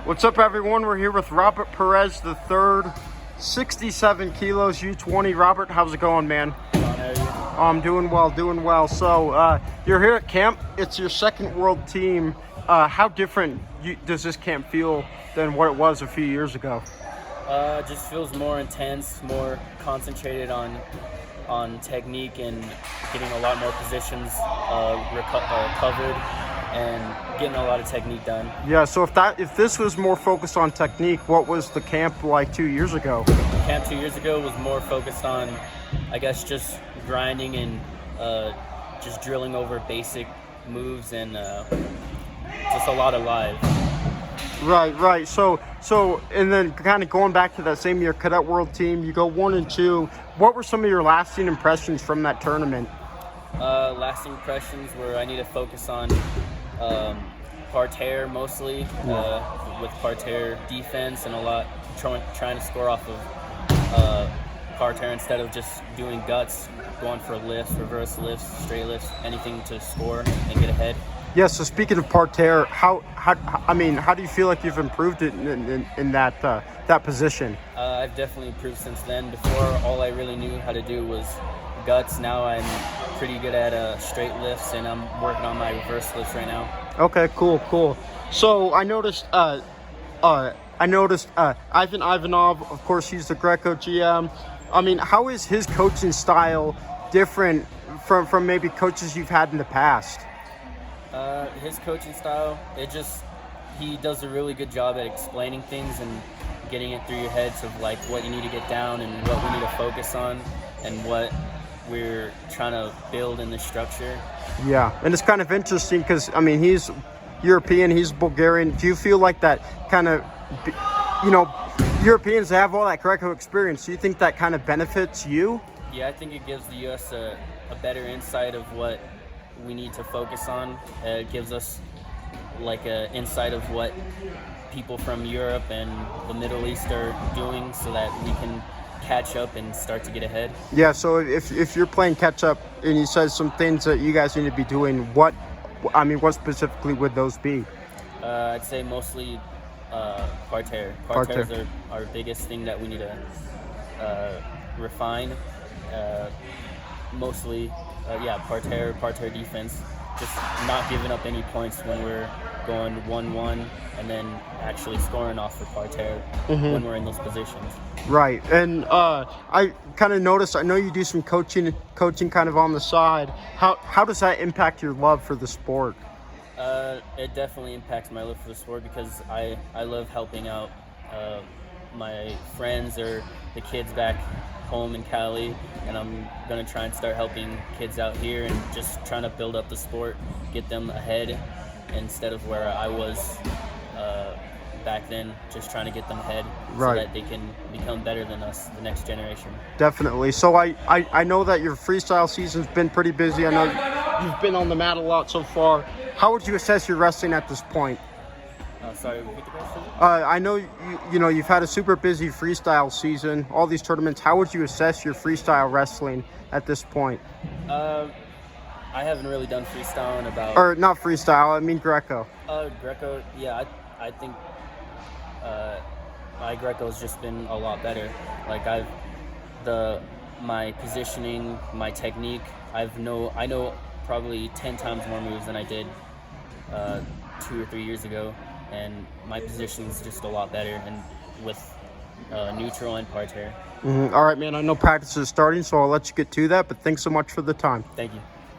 What's up, everyone? We're here with Robert Perez the third, 67 kilos, U20. Robert, how's it going, man? I'm doing well. So you're here at camp. It's your second world team. How different does this camp feel than what it was a few years ago? It just feels more intense, more concentrated on technique and getting a lot more positions covered and getting a lot of technique done. Yeah, so if this was more focused on technique, what was the camp like 2 years ago? The camp 2 years ago was more focused on, I guess, just grinding and just drilling over basic moves and just a lot of live. Right. So, and then kind of going back to that same year, Cadet World Team, you go 1-2. What were some of your lasting impressions from that tournament? Lasting impressions were I need to focus on parterre mostly, with parterre defense and a lot trying to score off of parterre instead of just doing guts, going for lifts, reverse lifts, straight lifts, anything to score and get ahead. Yeah, so speaking of parterre, how do you feel like you've improved it in that position? I've definitely improved since then. Before, all I really knew how to do was guts. Now I'm pretty good at straight lifts, and I'm working on my reverse lifts right now. Okay, cool. So I noticed Ivan Ivanov, of course, he's the Greco GM. I mean, how is his coaching style different from maybe coaches you've had in the past? His coaching style, he does a really good job at explaining things and getting it through your heads of like what you need to get down and what we need to focus on and what we're trying to build in the structure. Yeah, and it's kind of interesting because, I mean, he's European, he's Bulgarian. Do you feel like that kind of, Europeans have all that Greco experience. Do you think that kind of benefits you? Yeah, I think it gives the U.S. a better insight of what we need to focus on. It gives us like an insight of what people from Europe and the Middle East are doing so that we can catch up and start to get ahead. Yeah, so if you're playing catch up and you said some things that you guys need to be doing, what specifically would those be? I'd say mostly parterre. Parterres are our biggest thing that we need to refine. Mostly parterre defense, just not giving up any points when we're going 1-1 and then actually scoring off for parterre when we're in those positions. Right, and I kind of noticed, I know you do some coaching kind of on the side. How does that impact your love for the sport? It definitely impacts my love for the sport because I love helping out my friends or the kids back home in Cali, and I'm going to try and start helping kids out here and just trying to build up the sport, get them ahead instead of where I was back then, just trying to get them ahead so that they can become better than us, the next generation. Definitely. So I know that your freestyle season's been pretty busy. I know you've been on the mat a lot so far. How would you assess your wrestling at this point? Sorry, repeat the question? I know you've had a super busy freestyle season, all these tournaments. How would you assess your freestyle wrestling at this point? I haven't really done freestyle in about... Or not freestyle, I mean Greco. Greco, yeah, I think my Greco's just been a lot better. Like my positioning, my technique, I know probably 10 times more moves than I did 2 or 3 years ago. And my position is just a lot better, and with neutral and parterre. All right, man. I know practice is starting, so I'll let you get to that. But thanks so much for the time. Thank you.